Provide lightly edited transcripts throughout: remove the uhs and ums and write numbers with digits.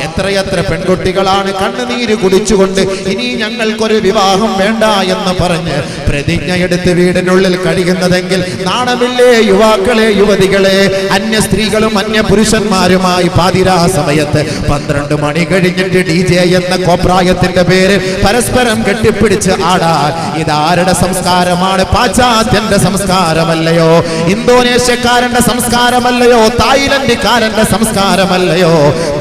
എത്രയെത്ര പെൺകുട്ടികളാണ് കണ്ണുനീര് കുടിച്ചുകൊണ്ട് ഇനി ഞങ്ങൾക്കൊരു വിവാഹം വേണ്ട എന്ന് പറഞ്ഞ് പ്രതിജ്ഞയെടുത്ത് വീടിനുള്ളിൽ കഴിയുന്നതെങ്കിൽ നാണമില്ലേ യുവാക്കളെ, യുവതികളെ? അന്യ സ്ത്രീകളും അന്യ പുരുഷന്മാരുമായി പാതിരാ സമയത്ത് 12 മണി കഴിഞ്ഞിട്ട് DJ എന്ന കോപ്രായത്തിന്റെ പേര് പരസ്പരം കെട്ടിപ്പിടിച്ച് ആടാൻ ഇതാരുടെ സംസ്കാരമാണ്? പാശ്ചാത്യന്റെ സംസ്കാരമല്ലയോ? ഇന്തോനേഷ്യക്കാരന്റെ സംസ്കാരമല്ലയോ? തായ്ലൻഡുകാരന്റെ സംസ്കാരമല്ലയോ?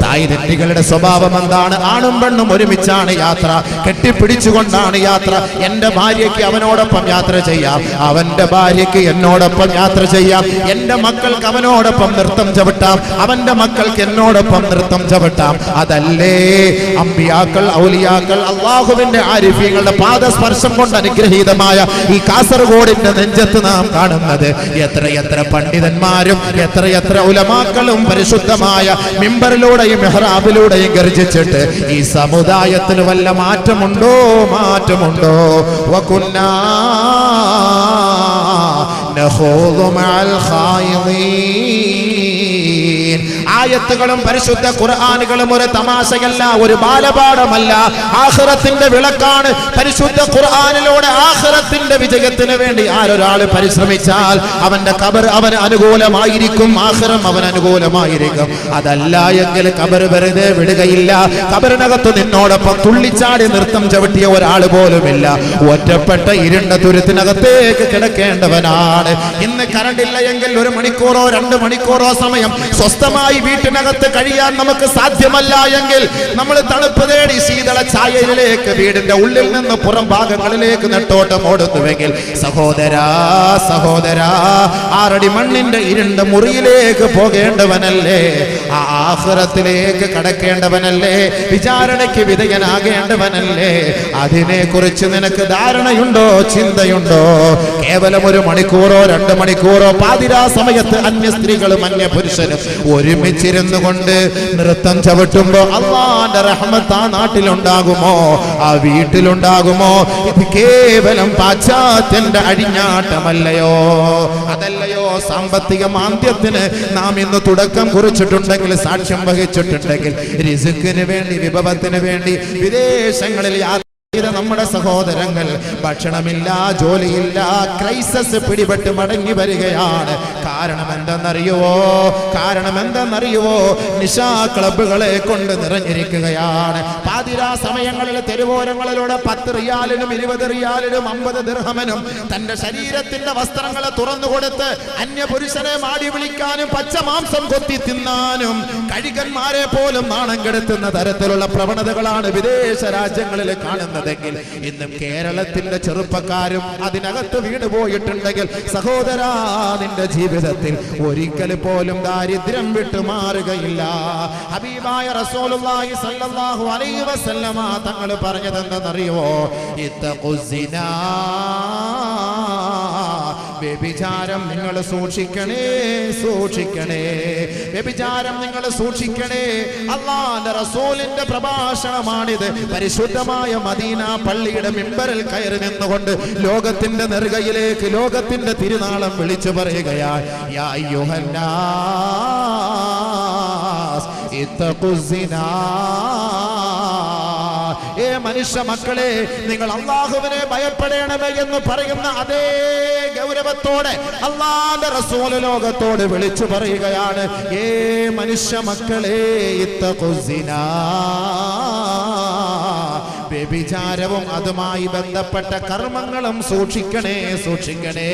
തായ്ലൻഡുകളുടെ സ്വഭാവം എന്താണ്? ആണും പെണ്ണും ഒരുമിച്ചാണ് യാത്ര, കെട്ടിപ്പിടിച്ചുകൊണ്ടാണ് യാത്ര. എന്റെ ഭാര്യയ്ക്ക് അവനോടൊപ്പം യാത്ര ചെയ്യാം, അവന്റെ ഭാര്യയ്ക്ക് എന്നോടൊപ്പം യാത്ര ചെയ്യാം. എന്റെ മക്കൾക്ക് അവനോടൊപ്പം നൃത്തം ചവിട്ടാം, അവന്റെ മക്കൾക്ക് എന്നോടൊപ്പം നൃത്തം ചവിട്ടാം. അതല്ലേ അമ്പിയാക്കൾ, ഔലിയാക്കൾ, അള്ളാഹുവിന്റെ ആരിഫീങ്ങളുടെ പാദസ്പർശം കൊണ്ട് അനുഗ്രഹീതമായ ഈ കാസർഗോഡിന്റെ നെഞ്ചത്ത് നാം കാണുന്നത്? എത്രയെത്ര പണ്ഡിതന്മാരും എത്രയെത്ര ഉലമാക്കളും പരിശുദ്ധമായ മിമ്പറിലൂടെയും മെഹ്റാബിലൂടെയും ഗർജിച്ചിട്ട് ഈ സമുദായത്തിന് വല്ല മാറ്റമുണ്ടോ? മാറ്റമുണ്ടോ? വകുന്നാ നഖൂദു മഅൽ ഖായിദീൻ. ആയത്തുകളും പരിശുദ്ധ ഖുർആനുകളും ഒരു തമാശയല്ല, ഒരു ബാലപാഠമല്ല, ആഖിറത്തിന്റെ വിളക്കാണ്. പരിശുദ്ധ ഖുർആനിലൂടെ ആഖിറത്തിന്റെ വിജയത്തിന് വേണ്ടി ആരൊരാൾ പരിശ്രമിച്ചാൽ അവന്റെ ഖബർ അവന് അനുകൂലമായിരിക്കും, ആഖിറം അവന് അനുകൂലമായിരിക്കും. അതല്ല എങ്കിൽ ഖബർ വെറുതെ വിടുകയില്ല. ഖബറിനകത്ത് നിന്നോടൊപ്പം തുള്ളിച്ചാടി നൃത്തം ചവിട്ടിയ ഒരാൾ പോലുമില്ല. ഒറ്റപ്പെട്ട ഇരുണ്ട തുരുത്തിനകത്തേക്ക് കിടക്കേണ്ടവനാണ്. ഇന്ന് കറണ്ടില്ല എങ്കിൽ 1 മണിക്കൂറോ 2 മണിക്കൂറോ സമയം സ്വസ്ഥമായി വീട്ടിനകത്ത് കഴിയാൻ നമുക്ക് സാധ്യമല്ല എങ്കിൽ നമ്മൾ തണുപ്പ് തേടി ശീതള ഛായയിലേക്ക് വീടിന്റെ ഉള്ളിൽ നിന്ന് പുറം ഭാഗങ്ങളിലേക്ക് നെട്ടോട്ടം ഓടുന്നുവെങ്കിൽ സഹോദരാ, സഹോദരാ, 6 അടി മണ്ണിന്റെ ഇരുണ്ട മുറിയിലേക്ക് പോകേണ്ടവനല്ലേ? ആ ആഖിറത്തിലേക്ക് കടക്കേണ്ടവനല്ലേ? വിചാരണയ്ക്ക് വിധേയനാകേണ്ടവനല്ലേ? അതിനെ കുറിച്ച് നിനക്ക് ധാരണയുണ്ടോ? ചിന്തയുണ്ടോ? കേവലം 1 മണിക്കൂറോ 2 മണിക്കൂറോ പാതിരാ സമയത്ത് അന്യ സ്ത്രീകളും അന്യ പുരുഷനും ഒരുമിച്ചിരുന്നു കൊണ്ട് നൃത്തം ചവിട്ടുമ്പോ അല്ലാഹുവിന്റെ റഹ്മത്ത് ആ നാട്ടിലുണ്ടാകുമോ? ആ വീട്ടിലുണ്ടാകുമോ? ഇത് കേവലം പാശ്ചാത്യന്റെ അഴിഞ്ഞാട്ടമല്ലയോ? അതല്ലയോ സാമ്പത്തിക മാന്ദ്യത്തിന് നാം ഇന്ന് തുടക്കം കുറിച്ചിട്ടുണ്ടെങ്കിൽ, സാക്ഷ്യം വഹിച്ചിട്ടുണ്ടെങ്കിൽ, റിസ്കിന് വേണ്ടി, വിഭവത്തിന് വേണ്ടി വിദേശങ്ങളിൽ നമ്മുടെ സഹോദരങ്ങൾ ഭക്ഷണമില്ല, ജോലിയില്ല, ക്രൈസിസ് പിടിപെട്ട് മടങ്ങി വരികയാണ്. കാരണം എന്തെന്നറിയുവോ? കാരണം എന്തെന്നറിയുവോ? നിശാ ക്ലബുകളെ കൊണ്ട് നിറഞ്ഞിരിക്കുകയാണ്. പാതിരാ സമയങ്ങളിൽ തെരുവോരങ്ങളിലൂടെ 10 റിയാലിനും 20 റിയാലിനും 50 ദിർഹമിനും തന്റെ ശരീരത്തിന്റെ വസ്ത്രങ്ങളെ തുറന്നുകൊടുത്ത് അന്യപുരുഷനെ മാടി വിളിക്കാനും പച്ചമാംസം കൊത്തി തിന്നാനും കഴുകന്മാരെ പോലും നാണം കെടുത്തുന്ന തരത്തിലുള്ള പ്രവണതകളാണ് വിദേശ രാജ്യങ്ങളിൽ കാണുന്നത്. ഇന്നും കേരളത്തിന്റെ ചെറുപ്പക്കാരും അതിനകത്ത് വീണുപോയിട്ടുണ്ടെങ്കിൽ സഹോദരാ, നിന്റെ ജീവിതത്തിൽ ഒരിക്കൽ പോലും ദാരിദ്ര്യം വിട്ടുമാറുകയില്ല. ഹബീബായ റസൂലുള്ളാഹി സ്വല്ലല്ലാഹു അലൈഹി വസല്ലമ തങ്ങൾ പറഞ്ഞതെന്തെന്നറിയുമോ? ഇത്തഖുസിനാ, വ്യഭിചാരം നിങ്ങൾ സൂക്ഷിക്കണേ, സൂക്ഷിക്കണേ, വ്യഭിചാരം നിങ്ങൾ സൂക്ഷിക്കണേ. അല്ലാഹുവിന്റെ റസൂലിന്റെ പ്രഭാഷണമാണിത്. പരിശുദ്ധമായ മദീന പള്ളിയുടെ മിമ്പറിൽ കയറി നിന്നുകൊണ്ട് ലോകത്തിന്റെ നെറുകയിലേക്ക് ലോകത്തിന്റെ തിരുനാളം വിളിച്ചു പറയുകയാണ്. യാ അയ്യുഹന്നാസ് ഇത്തഖുസിനാ, ഏ മനുഷ്യ മക്കളെ, നിങ്ങൾ അല്ലാഹുവിനെ ഭയപ്പെടണമേ എന്ന് പറയുന്ന അതേ ഗൗരവത്തോടെ അല്ലാഹുവിന്റെ റസൂൽ ലോകത്തോട് വിളിച്ചു പറയുകയാണ്. ഏ മനുഷ്യ മക്കളെ, ഇത്തഖുസിനാ, വ്യഭിചാരവും അതുമായി ബന്ധപ്പെട്ട കർമ്മങ്ങളും സൂക്ഷിക്കണേ, സൂക്ഷിക്കണേ.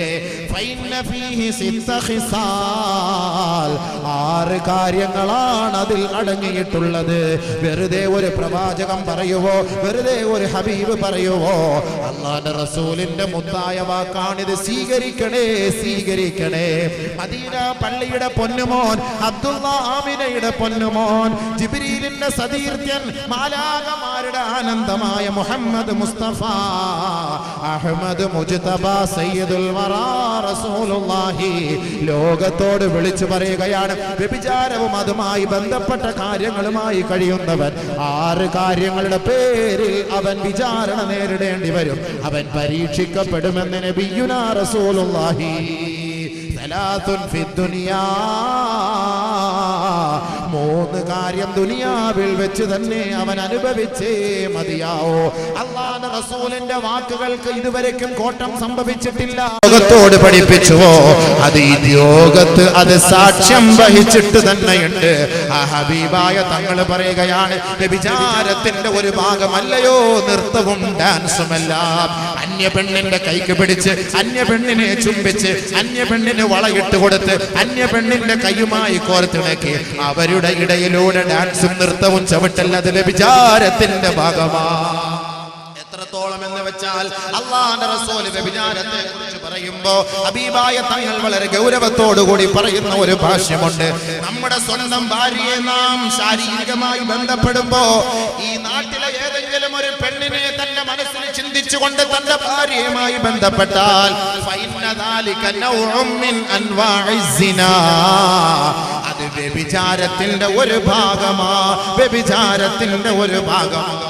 ഫൈന ഫീഹി സിത്ത ഖിസാൽ, 6 കാര്യങ്ങളാണ് അതിൽ അടങ്ങിയിട്ടുള്ളത്. വെറുതെ ഒരു പ്രവാചകൻ പറയുവോ? വെറുതെ ഒരു ഹബീബ് പറയുവോ? അല്ലാഹുവിന്റെ റസൂലിന്റെ മുത്തായ വാക്കാണിത്. സ്വീകരിക്കണേ, സ്വീകരിക്കണേ. മദീന പള്ളിയുടെ പൊന്നുമോൻ, അബ്ദുള്ള ആമിനയുടെ പൊന്നുമോൻ, ജിബ്രീലിന്റെ സതീർത്ഥ്യൻ, മാലാഖമാരുടെ ആനന്ദമായ മുഹമ്മദ് മുസ്തഫ അഹ്മദ് മുജ്തബ സയ്യിദുൽ വറാ റസൂലുള്ളാഹി ലോകത്തോട് വിളിച്ചു പറയുകയാണ്. വ്യഭിചാരവും അതുമായി ബന്ധപ്പെട്ട കാര്യങ്ങളുമായി കഴിയുന്നവൻ 6 കാര്യങ്ങളുടെ പേരിൽ അവൻ വിചാരണ നേരിടേണ്ടി വരും, അവൻ പരീക്ഷിക്കപ്പെടുമെന്ന് നബിയുനാ റസൂലുള്ളാഹി. ثلاث في الدنيا മൂന്ന് കാര്യം ദുനിയാവിൽ വെച്ച് തന്നെ അവൻ അനുഭവിച്ചേ മതിയാവോ. അല്ലാഹുവിന്റെ റസൂലിന്റെ വാക്കുകൾക്ക് ഇതുവരെക്കും കോട്ടം സംഭവിച്ചിട്ടില്ല. ലോകത്തോട് പഠിപ്പിച്ചുവോ അത് ഈ ലോകത്ത് അത് സാക്ഷ്യം വഹിച്ചിട്ട് തന്നെയുണ്ട്. ആ ഹബീബായ തങ്ങൾ പറയുകയാണ്, വ്യഭിചാരത്തിന്റെ ഒരു ഭാഗമല്ലയോ നൃത്തവും ഡാൻസുമെല്ലാം. അന്യ പെണ്ണിന്റെ കൈക്ക് പിടിച്ച് അന്യ പെണ്ണിനെ ചുംബിച്ച് അന്യ പെണ്ണിന് വളയിട്ട് കൊടുത്ത് അന്യ പെണ്ണിന്റെ കൈയുമായി കോർത്തിണക്കി അവരുടെ ഇടയിലൂടെ ഡാൻസും നൃത്തവും ചവിട്ടല്ലത് വ്യഭിചാരത്തിന്റെ ഭാഗമാണ്. എത്രത്തോളം എന്ന് വെച്ചാൽ അല്ലാഹുവിന്റെ റസൂൽ വ്യഭിചാരത്തെ കുറിച്ച് പറയുമ്പോൾ ഹബീബായ തങ്ങൾ വളരെ ഗൗരവത്തോടുകൂടി പറയുന്ന ഒരു ഭാഷ്യമുണ്ട്. നമ്മുടെ സ്വന്തം ഭാര്യയെ നാം ശാരീരികമായി ബന്ധപ്പെടുമ്പോ ഈ നാട്ടിലെ ഏതെങ്കിലും ഒരു പെണ്ണിനെ തന്റെ മനസ്സിൽ ചിന്തിച്ചുകൊണ്ട് തന്റെ ഭാര്യയുമായി ബന്ധപ്പെട്ടാൽ അത് വ്യഭിചാരത്തിന്റെ ഒരു ഭാഗമാ, വ്യഭിചാരത്തിന്റെ ഒരു ഭാഗമാണ്.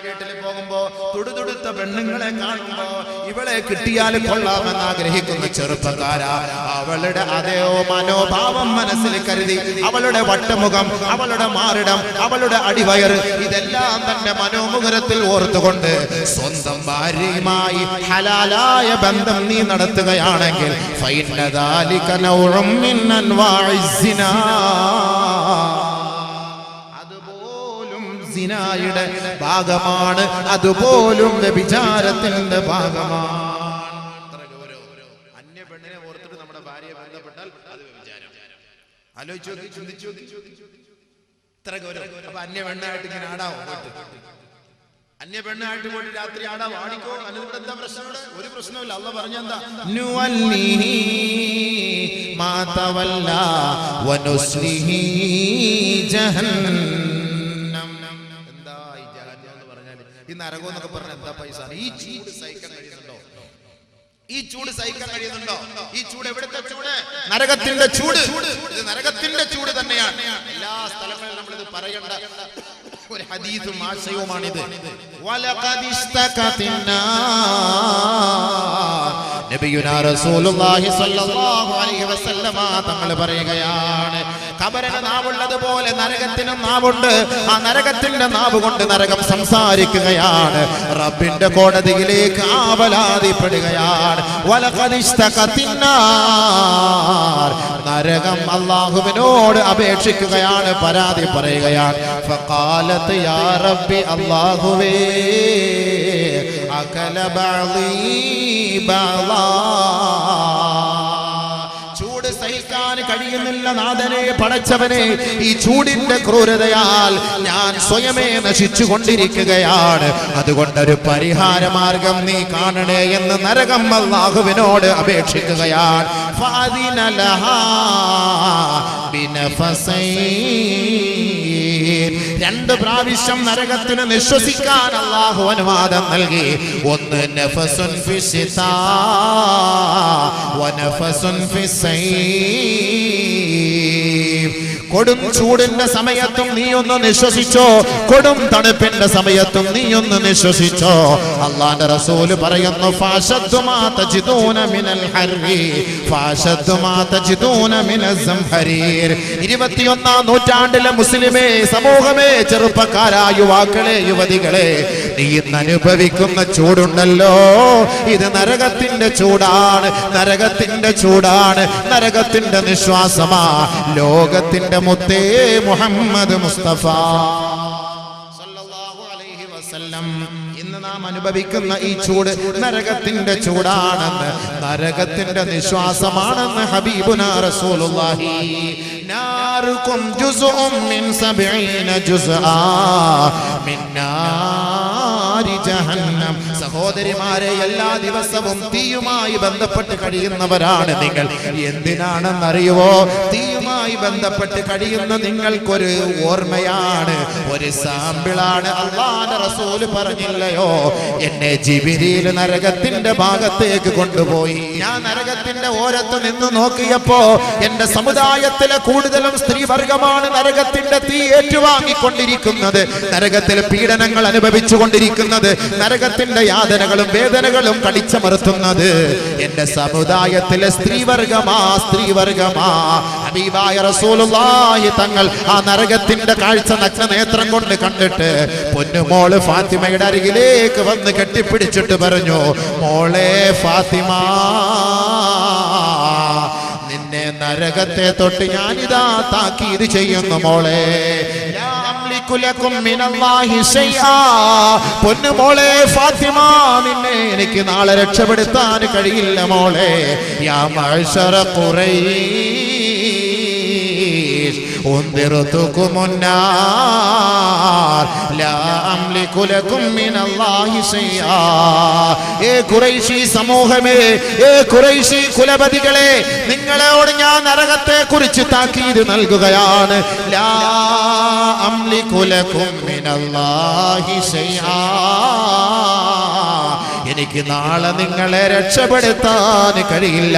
വീട്ടിൽ പോകുമ്പോ തുടുതുടുത്ത പെണ്ണുങ്ങളെ കാണുമ്പോ ഇവളെ കിട്ടിയാൽ കൊള്ളാമെന്ന് ആഗ്രഹിക്കുന്ന ചെറുപ്പക്കാരാ, അവളുടെ അതേ മനോഭാവം മനസ്സിൽ കരുതി അവളുടെ വട്ടമുഖം, അവളുടെ മാറിടം, അവളുടെ അടിവയറ് ഇതെല്ലാം തന്റെ മനോമുഖരത്തിൽ ഓർത്തുകൊണ്ട് സ്വന്തം ഭാര്യയുമായി ഹലാലായ ബന്ധം നീ നടത്തുകയാണെങ്കിൽ സിനായുടെ ഭാഗമാണ്, അതുപോലും വ്യഭിചാരത്തിന്റെ ഭാഗമാണ്. അന്യ പെണ്ണിനെ ഓർത്തിട്ട് നമ്മുടെ ഭാര്യയെ ബന്ധപ്പെട്ടാൽ അത് വ്യഭിചാരം. ആലോചിച്ചു, ചിന്തിച്ചു, ഇത്ര ഗൗരവം. അപ്പൊ അന്യ പെണ്ണായിട്ട് ഇങ്ങനെ ആടാവോ? അന്യ പെണ്ണായിട്ട് പോയിട്ട് രാത്രി ആടാവോ? ആടിക്കോ. അതിവിടെ എന്താ പ്രശ്നം? ഒരു പ്രശ്നമില്ല. അള്ളാഹ് പറഞ്ഞെന്താ? ഈ നരകം എന്നൊക്കെ പറഞ്ഞ എന്താ പൈസ? ഈ ചൂട് സഹിക്കാൻ കഴിയുന്നുണ്ടോ? ഈ ചൂട് സഹിക്കാൻ കഴിയുന്നുണ്ടോ? ഈ ചൂട് എവിടുത്തെ ചൂട്? നരകത്തിന്റെ ചൂട്. ഇത് നരകത്തിന്റെ ചൂട് തന്നെയാണ്. എല്ലാ സ്ഥലങ്ങളിലും നമ്മളിത് പറയേണ്ട ഒരു ഹദീസും ആശയവുമാണിത്. നബിയുനാ റസൂലുള്ളാഹി സ്വല്ലല്ലാഹു അലൈഹി വസല്ലമ തങ്ങൾ പറയുകയാണ്, ഖബറിന് നാവുള്ളതുപോലെ നരകത്തിനും നാവുണ്ട്. ആ നരകത്തിന്റെ നാവ് കൊണ്ട് നരകം സംസാരിക്കുകയാണ്, റബ്ബിന്റെ കോടതിയിലേക്ക് ആവലാതിപ്പെടുകയാണ്. നരകം അല്ലാഹുവിനോട് അപേക്ഷിക്കുകയാണ്, പരാതി പറയുകയാണ്. ഫഖാലത്ത് യാ റബ്ബി, അല്ലാഹുവേ അകല ബഅദീ ബഅദാ, ചൂട് സഹിക്കാൻ കഴിയുന്നില്ല നാഥനെ, പടച്ചവനെ, ഈ ചൂടിന്റെ ക്രൂരതയാൽ ഞാൻ സ്വയമേ നശിച്ചു കൊണ്ടിരിക്കുകയാണ്, അതുകൊണ്ടൊരു പരിഹാര മാർഗം നീ കാണണേ എന്ന് നരകം അല്ലാഹുവിനോട് അപേക്ഷിക്കുകയാണ്. ഫഅദിന ലഹാ ബിനഫസൈൻ, രണ്ട് പ്രാവശ്യം നരകത്തിന് നിശ്വസിക്കാൻ അല്ലാഹു അനുവാദം നൽകി. ഒന്ന് നഫസുൻ ഫിസ്സിതാ വനഫസുൻ ഫിസ്സൈഫ്, കൊടും ചൂടിന്റെ സമയത്തും നീ ഒന്ന് നിശ്വസിച്ചോ, കൊടും തണുപ്പിന്റെ സമയത്തും നീ ഒന്ന് നിശ്വസിച്ചോ. അല്ലാഹുവിന്റെ റസൂൽ പറയുന്നു, ഫഅശദ്ദു മാ തജിദൂന മിനൽ ഹർരി ഫഅശദ്ദു മാ തജിദൂന മിനസ് സംഹരീർ. 21ാം നൂറ്റാണ്ടിലെ മുസ്ലിമേ, സമൂഹമേ, ചെറുപ്പക്കാരായ യുവാക്കളെ, യുവതികളെ, നീ ഇന്ന് അനുഭവിക്കുന്ന ചൂടുണ്ടല്ലോ, ഇത് നരകത്തിന്റെ ചൂടാണ്, നരകത്തിന്റെ ചൂടാണ്, നരകത്തിന്റെ നിശ്വാസമാ. ലോകത്തിന്റെ മുത്തേ മുഹമ്മദ് മുസ്തഫ സല്ലല്ലാഹു അലൈഹി വസല്ലം ഇന്ന് നാം അനുഭവിക്കുന്ന ഈ ചൂട് നരകത്തിന്റെ ചൂടാണെന്ന്, നരകത്തിന്റെ നിശ്വാസമാണെന്ന് ഹബീബുനാ റസൂലുള്ളാഹി. നാറുകും ജുസ്ഉം മിൻ 70 ജുസ്ആ മിൻ നാരി ജഹന്നം. സഹോദരിമാരെ, എല്ലാ ദിവസവും തീയുമായി ബന്ധപ്പെട്ട് കഴിയുന്നവരാണ് നിങ്ങൾ. എന്തിനാണെന്നറിയുവോ? തീയുമായി ബന്ധപ്പെട്ട് കഴിയുന്ന നിങ്ങൾക്കൊരു ഓർമ്മയാണ്, ഒരു സാമ്പിളാണ്. അല്ലാഹുവിന്റെ റസൂൽ പറഞ്ഞില്ലയോ, എന്നെ ജിബ്രീൽ നരകത്തിന്റെ ഭാഗത്തേക്ക് കൊണ്ടുപോയി. ഞാൻ നരകത്തിന്റെ ഓരത്ത് നിന്ന് നോക്കിയപ്പോ എന്റെ സമുദായത്തിലെ കൂടുതലും സ്ത്രീവർഗമാണ് നരകത്തിന്റെ തീ ഏറ്റുവാങ്ങിക്കൊണ്ടിരിക്കുന്നത്, നരകത്തിൽ പീഡനങ്ങൾ അനുഭവിച്ചു കൊണ്ടിരിക്കുന്നത്, നരകത്തിന്റെ യാതനകളും വേദനകളും കടിച്ചമർത്തുന്നത് എന്റെ സമുദായത്തിലെ സ്ത്രീവർഗമാ. ഹബീബായ റസൂലുള്ളാഹി തങ്ങൾ ആ നരകത്തിന്റെ കാഴ്ച നഗ്ന നേത്രം കൊണ്ട് കണ്ടിട്ട് പൊന്നുമോള് ഫാത്തിമയുടെ അരികിലേക്ക് വന്ന് കെട്ടിപ്പിടിച്ചിട്ട് പറഞ്ഞു, മോളെ ഫാത്തിമ, നിന്നെ നരകത്തെ തൊട്ട് ഞാനിതാ താക്കീത് ചെയ്യുന്നു മോളെ. പൊന്നുമോളെ ഫാത്തിമ, നിന്നെ എനിക്ക് നാളെ രക്ഷപ്പെടുത്താൻ കഴിയില്ല മോളെ. യാ മഅ്ശറ ഖുറൈശ് ഉൻദിറുതുകുമുന്നാർ ലാ അംലികു ലകും മിനല്ലാഹി ശൈആ. ഏ ഖുറൈശി സമൂഹമേ, ഏ ഖുറൈശി കുലപതികളെ, നിങ്ങളോട് ഞാൻ നരകത്തെ കുറിച്ച് താക്കീത് നൽകുകയാണ്. ലാ അംലികു ലകും മിനല്ലാഹി ശൈആ. എനിക്ക് നാളെ നിങ്ങളെ രക്ഷപ്പെടുത്താൻ കഴിയില്ല.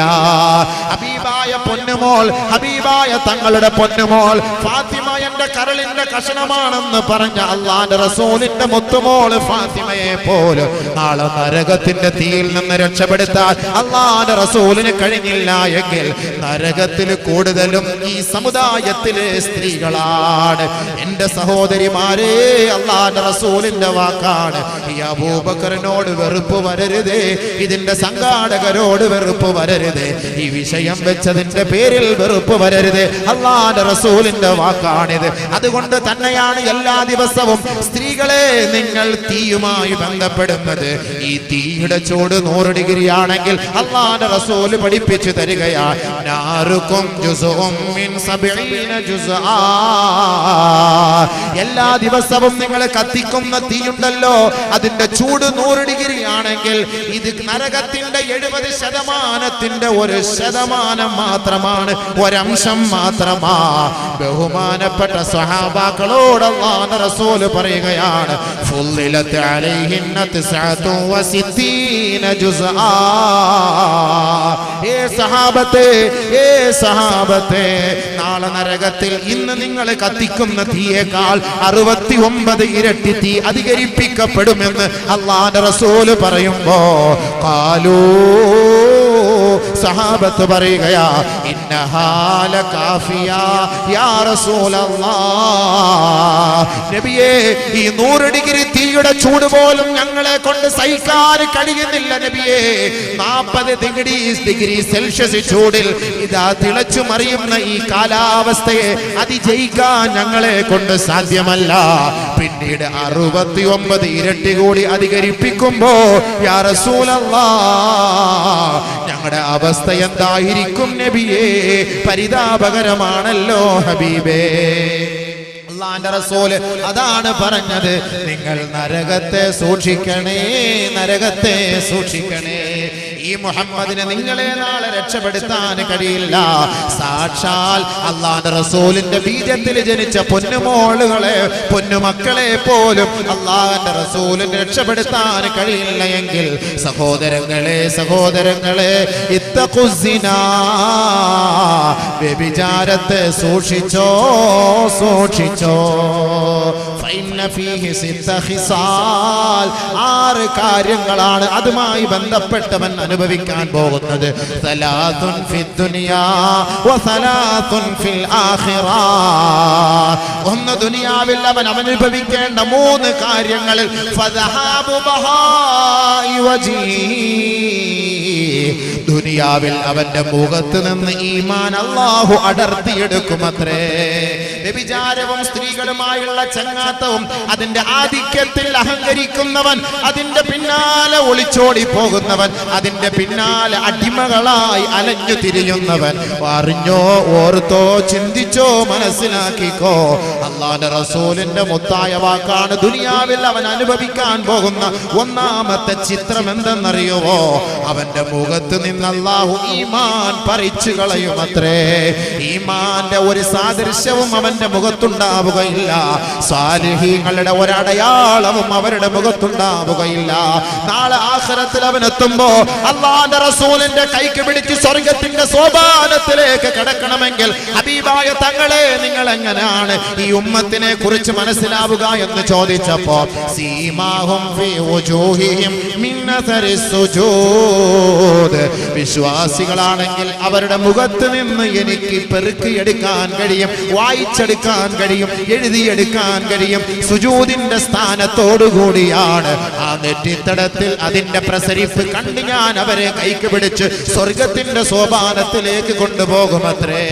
ഹബീബായ പൊന്നുമോൾ, ഹബീബായ തങ്ങളുടെ പൊന്നുമോൾ ഫാത്തിമ എന്റെ കരളിന്റെ കഷണമാണെന്ന് പറഞ്ഞ അല്ലാഹുവിന്റെ റസൂലിന്റെ മുത്തുമോൾ ഫാത്തിമയെ പോലും നാളെ നരകത്തിന്റെ തീയിൽ നിന്ന് രക്ഷപ്പെടുത്താൻ അല്ലാഹുവിന്റെ റസൂലിന് കഴിഞ്ഞില്ല എങ്കിൽ നരകത്തിൽ കൂടുതലും ഈ സമുദായത്തിലെ സ്ത്രീകളാണ്. എന്റെ സഹോദരിമാരെ, അല്ലാഹുവിന്റെ റസൂലിന്റെ വാക്കാണ്. ഈ അബൂബക്കറിനോട് വെറുപ്പ് വരരുതേ, ഇതിന്റെ സംഘാടകരോട് വെറുപ്പ് വരരുതേ, ഈ വിഷയം വെച്ചതിന്റെ പേരിൽ വെറുപ്പ് വരരുതേ. അല്ലാഹുവിന്റെ റസൂലിന്റെ വാക്കാണിത്. അതുകൊണ്ട് തന്നെയാണ് എല്ലാ ദിവസവും സ്ത്രീകളെ നിങ്ങൾ തീയുമായി ബന്ധപ്പെടുന്നത്. ഈ തീയുടെ ചൂട് 100 ഡിഗ്രി ആണെങ്കിൽ അല്ലാഹുവിന്റെ റസൂൽ പഠിപ്പിച്ചു തരികയാണ്, നാറുക്കും ജുസുഉം മിൻ 70 ജുസ്ആ. എല്ലാ ദിവസവും നിങ്ങൾ കത്തിക്കുന്ന തീയുണ്ടല്ലോ, അതിന്റെ ചൂട് 100 ഡിഗ്രി ആണെങ്കിൽ ഇത് നരകത്തിന്റെ 70% 1% മാത്രമാണ്, ഒരംശം മാത്രമാ. ബഹുമാനപ്പെട്ട സ്വഹാബാക്കളോട് അല്ലാഹുവിന്റെ റസൂൽ പറയുകയാണ്, ഫുള്ളിലത് അലൈഹിന്ന 69 ജുസ്ആ. ഏ സഹാബത്തെ, ഏ സഹാബത്തെ, നാളെ നരകത്തിൽ ഇന്ന് നിങ്ങൾ കത്തിക്കുന്ന തീയേക്കാൾ 69 ഇരട്ടി തീ അധികരിപ്പിക്കപ്പെടുമെന്ന് അല്ലാഹുവിന്റെ റസൂൽ പറയുമ്പോ ഖാലൂ, സഹാബത്ത് പറയുകയാ, ഇന്നഹാല കാഫിയ യാ റസൂലല്ലാഹ്. നബിയേ, ഈ 100 ഡിഗ്രി തീയുടെ ചൂട് പോലും ഞങ്ങളെ കൊണ്ട് സഹിക്കാൻ കഴിയുന്നില്ല നബിയേ. 40 ഡിഗ്രി സെൽഷ്യസ് ചൂടിൽ ഇതാ തിളച്ചു മറിയുന്ന ഈ കാലാവസ്ഥയെ അതിജയിക്കാൻ ഞങ്ങളെ കൊണ്ട് സാധ്യമല്ല. പിന്നീട് 69 ഇരട്ടി കൂടി അധികരിപ്പിക്കുമ്പോ യാ റസൂലല്ലാഹ്, ഞങ്ങളുടെ അവസ്ഥ എന്തായിരിക്കും നബിയേ? പരിതാപകരമാണല്ലോ ഹബീബേ. അല്ലാഹുവിന്റെ റസൂൽ അതാണ് പറഞ്ഞത്, നിങ്ങൾ നരകത്തെ സൂക്ഷിക്കണേ, നരകത്തെ സൂക്ഷിക്കണേ. ഈ മുഹമ്മദിനെ നിങ്ങളെ നാളെ രക്ഷപ്പെടുത്താൻ കഴിയില്ല. സാക്ഷാൽ അല്ലാഹുവിന്റെ റസൂലിന്റെ ബീജത്തിൽ ജനിച്ച പൊന്നുമോളുകളെ, പൊന്നുമക്കളെ പോലും അല്ലാഹുവിന്റെ റസൂലിനെ രക്ഷപ്പെടുത്താൻ കഴിയില്ല എങ്കിൽ സഹോദരങ്ങളെ, സഹോദരങ്ങളെ, ഇത്തഖുസിനാ, വ്യഭിചാരത്തെ സൂക്ഷിച്ചോ, സൂക്ഷിച്ചോ. ഫഇന്ന ഫീഹി 6 ഖിസാൽ, 6 കാര്യങ്ങളാണ് അതുമായി ബന്ധപ്പെട്ടവൻ അനുഭവിക്കാൻ പോകുന്നത്. 3 ഫിദ് ദുനിയാ വ 3 ഫിൽ ആഖിറ. ഒന്ന് ദുനിയാവിൽ അവൻ അനുഭവിക്കേണ്ട 3 കാര്യങ്ങളിൽ ഫദഹാബു ബഹാഇ വജീ, ദുനിയാവിൽ അവന്റെ മുഖത്ത് നിന്ന് ഈമാൻ അല്ലാഹു അടർത്തിയെടുക്കുമത്രേ. വ്യഭിചാരവും സ്ത്രീകളുമായുള്ള ചങ്ങാത്തവും അതിന്റെ ആധിക്യത്തിൽ അഹങ്കരിക്കുന്നവൻ, അതിന്റെ പിന്നാലെ ഒളിച്ചോടി പോകുന്നവൻ, അതിന്റെ പിന്നാലെ അടിമകളായി അലഞ്ഞു തിരിയുന്നവൻ, അറിഞ്ഞോ, ഓർത്തോ, ചിന്തിച്ചോ, മനസ്സിലാക്കിക്കോ, അല്ലാഹുവിന്റെ റസൂലിന്റെ മുത്തായ വാക്കാണ്. ദുനിയാവിൽ അവൻ അനുഭവിക്കാൻ പോകുന്ന 1ാമത്തെ ചിത്രം എന്തെന്നറിയുവോ? അവന്റെ മുഖത്ത് നിന്ന് അല്ലാഹു ഈമാൻ പറിച്ചു കളയുമത്രേ. ഈമാന്റെ ഒരു സാദൃശ്യവും അവന്റെ അവന്റെ മുഖത്തുണ്ടാവുകയില്ല. സാലിഹീങ്ങളുടെ ഒരടയാളവും അവരുടെ മുഖത്തുണ്ടാവുകയില്ല. നാളെ ആഖിറത്തിൽ അവനെത്തുമ്പോ അല്ലാഹുവിന്റെ റസൂലിന്റെ കൈക്ക് പിടിച്ച് സ്വർഗത്തിന്റെ സോപാനത്തിലേക്ക് കടക്കണമെങ്കിൽ ഹബീബായ തങ്ങളെ നിങ്ങൾ എങ്ങനെയാണ് ഈ ഉമ്മത്തിനെ കുറിച്ച് മനസ്സിലാവുക എന്ന് ചോദിച്ചപ്പോ സീമാഹും ഫീ വുജൂഹിഹിം മിൻ അസരിസ് സുജൂദ്, വിശ്വാസികളാണെങ്കിൽ അവരുടെ മുഖത്ത് നിന്ന് എനിക്ക് പെറുക്കിയെടുക്കാൻ കഴിയും, വായിച്ചെടുക്കാൻ കഴിയും, എഴുതിയെടുക്കാൻ കഴിയും. സുജൂദിന്റെ സ്ഥാനത്തോടുകൂടിയാണ് ആ നെറ്റിത്തടത്തിൽ അതിന്റെ പ്രസരിപ്പ് കണ്ട് ഞാൻ അവരെ കൈക്ക് പിടിച്ച് സ്വർഗത്തിന്റെ സോപാനത്തിലേക്ക് കൊണ്ടുപോകുമത്രേ.